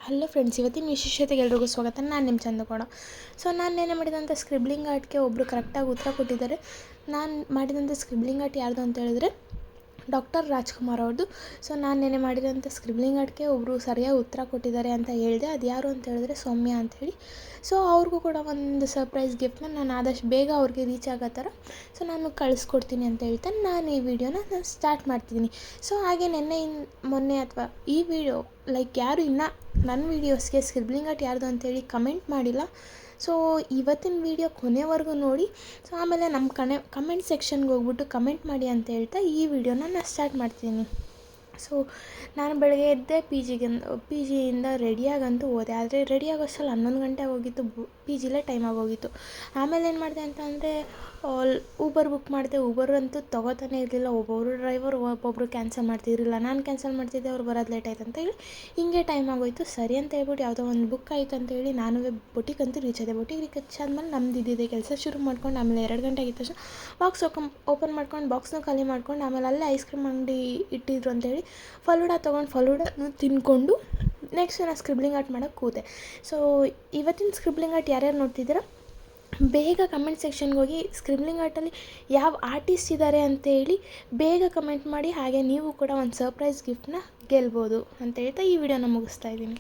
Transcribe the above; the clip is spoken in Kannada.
ಹಲೋ ಫ್ರೆಂಡ್ಸ್, ಇವತ್ತಿನ ವಿಶೇಷತೆಗೆ ಎಲ್ರಿಗೂ ಸ್ವಾಗತ. ನಾನು ನಿಮ್ಮ ಚಂದಗೌಡ. ಸೊ ನಾನು ನೆನ್ನೆ ಮಾಡಿದಂಥ ಸ್ಕ್ರಿಬ್ಲಿಂಗ್ ಆರ್ಟ್ಗೆ ಒಬ್ಬರು ಕರೆಕ್ಟಾಗಿ ಉತ್ತರ ಕೊಟ್ಟಿದ್ದಾರೆ. ನಾನು ಮಾಡಿದಂಥ ಸ್ಕ್ರಿಬ್ಲಿಂಗ್ ಆರ್ಟ್ ಯಾರ್ದು ಅಂತ ಹೇಳಿದ್ರೆ ಡಾಕ್ಟರ್ ರಾಜ್ಕುಮಾರ್ ಅವ್ರದ್ದು. ಸೊ ನಾನು ನೆನ್ನೆ ಮಾಡಿದಂಥ ಸ್ಕ್ರಿಬ್ಲಿಂಗ್ ಆರ್ಟ್ಗೆ ಒಬ್ಬರು ಸರಿಯಾಗಿ ಉತ್ತರ ಕೊಟ್ಟಿದ್ದಾರೆ ಅಂತ ಹೇಳಿದೆ. ಅದು ಯಾರು ಅಂತ ಹೇಳಿದ್ರೆ ಸೌಮ್ಯ ಅಂಥೇಳಿ. ಸೊ ಅವ್ರಿಗೂ ಕೂಡ ಒಂದು ಸರ್ಪ್ರೈಸ್ ಗಿಫ್ಟ್ನ ನಾನು ಆದಷ್ಟು ಬೇಗ ಅವ್ರಿಗೆ ರೀಚ್ ಆಗೋ ಥರ ನಾನು ಕಳಿಸ್ಕೊಡ್ತೀನಿ ಅಂತ ಹೇಳ್ತಾ ನಾನು ಈ ವಿಡಿಯೋನ ಸ್ಟಾರ್ಟ್ ಮಾಡ್ತಿದ್ದೀನಿ. ಸೊ ಹಾಗೆ ಮೊನ್ನೆ ಅಥವಾ ಈ ವಿಡಿಯೋ ಯಾರು ಇನ್ನೂ ನನ್ನ ವೀಡಿಯೋಸ್ಗೆ ಸ್ಕ್ರಿಬ್ಲಿಂಗ್ ಆರ್ಟ್ ಯಾರ್ದು ಅಂತೇಳಿ ಕಮೆಂಟ್ ಮಾಡಿಲ್ಲ. ಸೊ ಇವತ್ತಿನ ವೀಡಿಯೋ ಕೊನೆವರೆಗೂ ನೋಡಿ. ಸೊ ಆಮೇಲೆ ನಮ್ಮ ಕಮೆಂಟ್ ಸೆಕ್ಷನ್ಗೆ ಹೋಗ್ಬಿಟ್ಟು ಕಮೆಂಟ್ ಮಾಡಿ ಅಂತ ಹೇಳ್ತಾ ಈ ವಿಡಿಯೋನ ನಾನು ಸ್ಟಾರ್ಟ್ ಮಾಡ್ತೀನಿ. ಸೊ ನಾನು ಬೆಳಗ್ಗೆ ಎದ್ದೆ ಪಿ ಜಿಯಿಂದ ರೆಡಿಯಾಗಂತೂ ಹೋದೆ. ಆದರೆ ರೆಡಿ ಆಗೋಷ್ಟರಲ್ಲಿ 11 ಗಂಟೆ ಆಗೋಗಿತ್ತು. ಪಿ ಜಿಲೇ ಟೈಮ್ ಆಗೋಗಿತ್ತು. ಆಮೇಲೆ ಏನು ಮಾಡಿದೆ ಅಂತ ಅಂದರೆ ಊಬರ್ ಬುಕ್ ಮಾಡಿದೆ. ಊಬರ್ ಅಂತೂ ತೊಗೋತಾನೆ ಇರಲಿಲ್ಲ. ಒಬ್ಬೊಬ್ಬರು ಡ್ರೈವರ್ ಒಬ್ಬೊಬ್ಬರು ಕ್ಯಾನ್ಸಲ್ ಮಾಡ್ತಿರಲಿಲ್ಲ. ನಾನು ಕ್ಯಾನ್ಸಲ್ ಮಾಡ್ತಿದ್ದೆ, ಅವ್ರು ಬರೋದು ಲೇಟ್ ಆಯ್ತು ಅಂತ ಹೇಳಿ ಹಿಂಗೆ ಟೈಮ್ ಆಗೋಯಿತು. ಸರಿ ಅಂತ ಹೇಳ್ಬಿಟ್ಟು ಯಾವುದೋ ಒಂದು ಬುಕ್ ಆಯಿತು ಅಂತೇಳಿ ನಾನು ಬೊಟಿಕ್ ಅಂತೂ ರೀಚ್ ಆದೆ. ಬೊಟಿಕ್ ರೀಚ್ ಆದಮೇಲೆ ನಮ್ದು ಇದ್ದಿದ್ದೆ ಕೆಲಸ ಶುರು ಮಾಡ್ಕೊಂಡು ಆಮೇಲೆ 2 ಗಂಟೆ ಆಗಿದ ತಕ್ಷಣ ಬಾಕ್ಸ್ ಓಪನ್ ಮಾಡ್ಕೊಂಡು ಬಾಕ್ಸ್ನ ಖಾಲಿ ಮಾಡ್ಕೊಂಡು ಆಮೇಲೆ ಅಲ್ಲೇ ಐಸ್ ಕ್ರೀಮ್ ಅಂಗಡಿ ಇಟ್ಟಿದ್ರು ಅಂತೇಳಿ ಫಲೂಡ ತೊಗೊಂಡು ಫಲೂಡನೂ ತಿಂದ್ಕೊಂಡು ನೆಕ್ಸ್ಟ್ ನಾನು ಸ್ಕ್ರಿಬ್ಲಿಂಗ್ ಆರ್ಟ್ ಮಾಡೋಕ್ಕೆ ಕೂತೆ. ಸೊ ಇವತ್ತಿನ ಸ್ಕ್ರಿಬ್ಲಿಂಗ್ ಆರ್ಟ್ ಯಾರ್ಯಾರು ನೋಡ್ತಿದ್ದೀರಾ ಬೇಗ ಕಮೆಂಟ್ ಸೆಕ್ಷನ್ಗೆ ಹೋಗಿ ಸ್ಕ್ರಿಬ್ಲಿಂಗ್ ಆರ್ಟಲ್ಲಿ ಯಾವ ಆರ್ಟಿಸ್ಟ್ ಇದ್ದಾರೆ ಅಂತೇಳಿ ಬೇಗ ಕಮೆಂಟ್ ಮಾಡಿ. ಹಾಗೆ ನೀವು ಕೂಡ ಒಂದು ಸರ್ಪ್ರೈಸ್ ಗಿಫ್ಟನ್ನ ಗೆಲ್ಬೋದು ಅಂತ ಹೇಳ್ತಾ ಈ ವಿಡಿಯೋನ ಮುಗಿಸ್ತಾ ಇದ್ದೀನಿ.